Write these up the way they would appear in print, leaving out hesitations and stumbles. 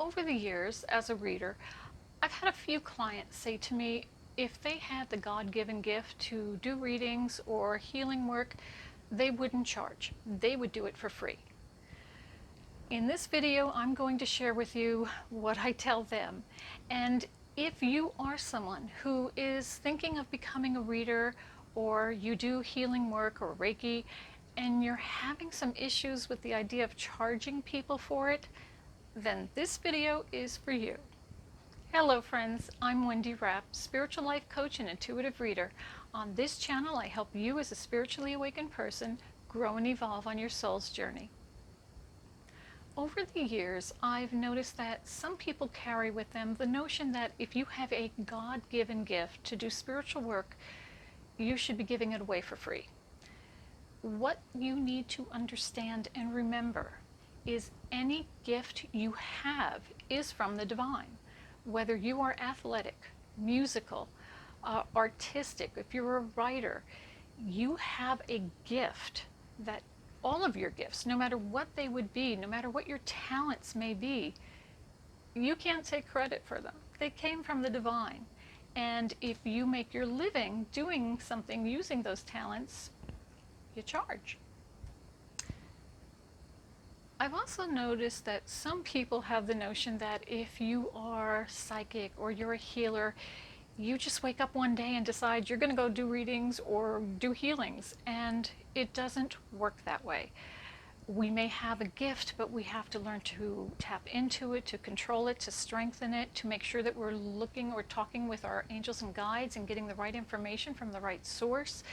Over the years, as a reader, I've had a few clients say to me if they had the God-given gift to do readings or healing work, they wouldn't charge. They would do it for free. In this video, I'm going to share with you what I tell them. And if you are someone who is thinking of becoming a reader, or you do healing work or Reiki, and you're having some issues with the idea of charging people for it, then this video is for you. Hello friends, I'm Wendy Rapp, spiritual life coach and intuitive reader. On this channel, I help you as a spiritually awakened person grow and evolve on your soul's journey. Over the years, I've noticed that some people carry with them the notion that if you have a God-given gift to do spiritual work, you should be giving it away for free. What you need to understand and remember is any gift you have is from the divine. Whether you are athletic, musical, artistic, if you're a writer, you have a gift that all of your gifts, no matter what they would be, no matter what your talents may be, you can't take credit for them. They came from the divine. And if you make your living doing something using those talents, you charge. I've also noticed that some people have the notion that if you are psychic or you're a healer, you just wake up one day and decide you're going to go do readings or do healings, and it doesn't work that way. We may have a gift, but we have to learn to tap into it, to control it, to strengthen it, to make sure that we're looking or talking with our angels and guides and getting the right information from the right source.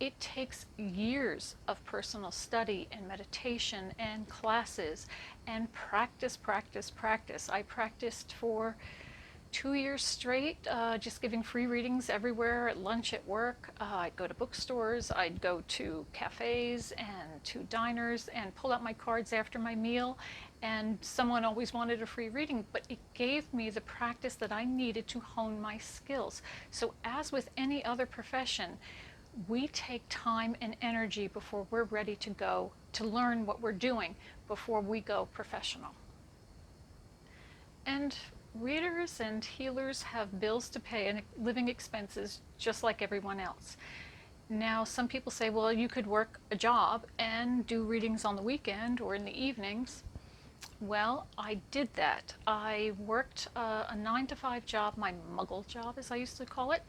It takes years of personal study and meditation and classes and practice, practice, practice. I practiced for 2 years straight, just giving free readings everywhere, at lunch, at work. I'd go to bookstores, I'd go to cafes and to diners and pull out my cards after my meal, and someone always wanted a free reading, but it gave me the practice that I needed to hone my skills. So as with any other profession, we take time and energy before we're ready to go to learn what we're doing before we go professional. And readers and healers have bills to pay and living expenses just like everyone else. Now, some people say, well, you could work a job and do readings on the weekend or in the evenings. Well, I did that. I worked a 9-to-5 job, my muggle job as I used to call it,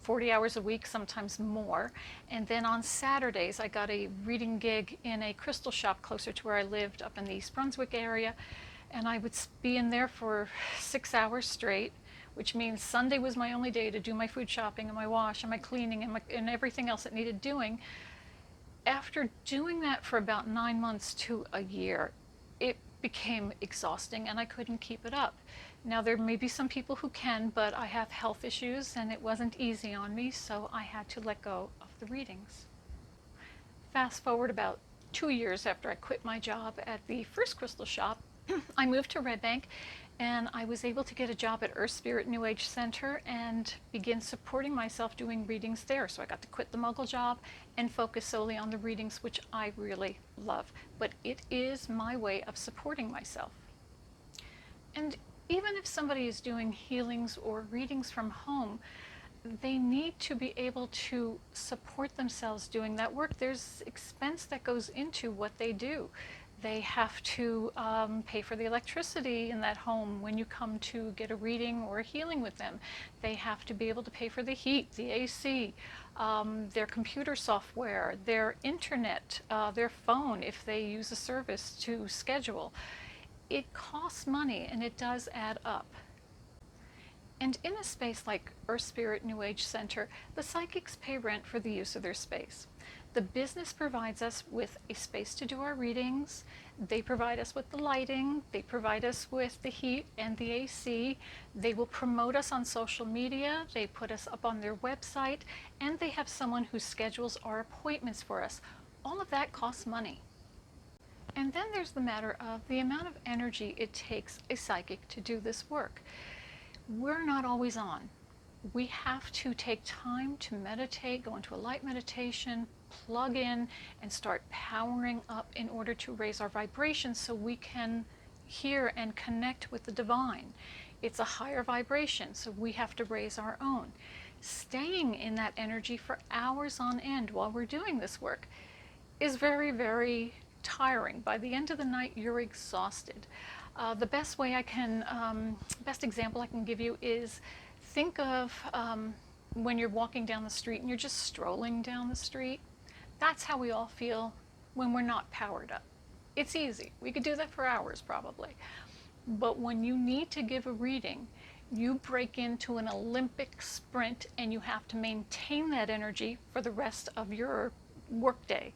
40 hours a week, sometimes more. And then on Saturdays, I got a reading gig in a crystal shop closer to where I lived up in the East Brunswick area. And I would be in there for 6 hours straight, which means Sunday was my only day to do my food shopping and my wash and my cleaning and everything else that needed doing. After doing that for about 9 months to a year, it became exhausting and I couldn't keep it up. Now, there may be some people who can, but I have health issues and it wasn't easy on me, so I had to let go of the readings. Fast forward about 2 years after I quit my job at the first crystal shop, I moved to Red Bank, and I was able to get a job at EarthSpirit New Age Center and begin supporting myself doing readings there. So I got to quit the muggle job and focus solely on the readings, which I really love. But it is my way of supporting myself. And even if somebody is doing healings or readings from home, they need to be able to support themselves doing that work. There's expense that goes into what they do. They have to pay for the electricity in that home when you come to get a reading or a healing with them. They have to be able to pay for the heat, the AC, their computer software, their internet, their phone if they use a service to schedule. It costs money and it does add up. And in a space like EarthSpirit New Age Center, the psychics pay rent for the use of their space. The business provides us with a space to do our readings. They provide us with the lighting. They provide us with the heat and the AC. They will promote us on social media. They put us up on their website. And they have someone who schedules our appointments for us. All of that costs money. And then there's the matter of the amount of energy it takes a psychic to do this work. We're not always on. We have to take time to meditate, go into a light meditation, plug in, and start powering up in order to raise our vibrations so we can hear and connect with the divine. It's a higher vibration, so we have to raise our own. Staying in that energy for hours on end while we're doing this work is very, very tiring. By the end of the night, you're exhausted. The best example I can give you is think of when you're walking down the street and you're just strolling down the street. That's how we all feel when we're not powered up. It's easy. We could do that for hours probably. But when you need to give a reading, you break into an Olympic sprint and you have to maintain that energy for the rest of your workday.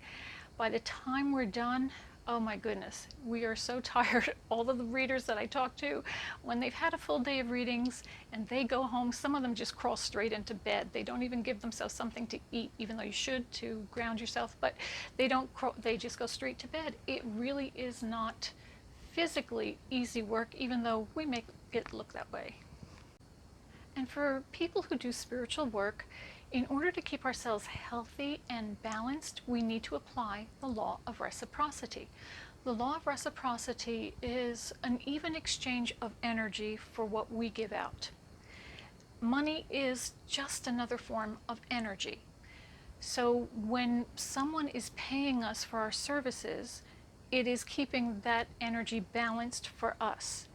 By the time we're done, oh my goodness, we are so tired. All of the readers that I talk to, when they've had a full day of readings and they go home, some of them just crawl straight into bed. They don't even give themselves something to eat, even though you should to ground yourself, but they don't, they just go straight to bed. It really is not physically easy work, even though we make it look that way. And for people who do spiritual work, in order to keep ourselves healthy and balanced, we need to apply the law of reciprocity. The law of reciprocity is an even exchange of energy for what we give out. Money is just another form of energy. So when someone is paying us for our services, it is keeping that energy balanced for us.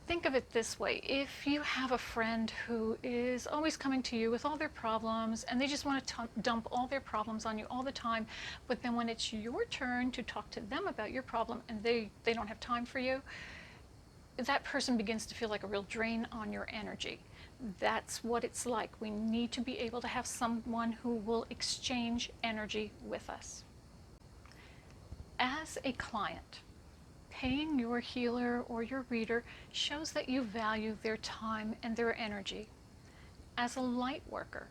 Think of it this way. If you have a friend who is always coming to you with all their problems and they just want to dump all their problems on you all the time, but then when it's your turn to talk to them about your problem and they don't have time for you, that person begins to feel like a real drain on your energy. That's what it's like. We need to be able to have someone who will exchange energy with us. As a client, paying your healer or your reader shows that you value their time and their energy. As a light worker,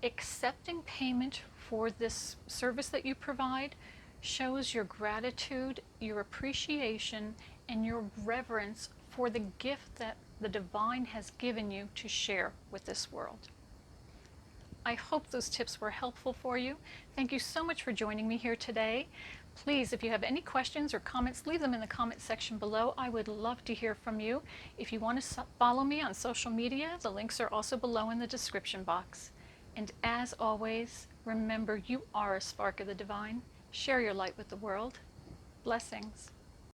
accepting payment for this service that you provide shows your gratitude, your appreciation, and your reverence for the gift that the divine has given you to share with this world. I hope those tips were helpful for you. Thank you so much for joining me here today. Please, if you have any questions or comments, leave them in the comment section below. I would love to hear from you. If you want to follow me on social media, the links are also below in the description box. And as always, remember you are a spark of the divine. Share your light with the world. Blessings.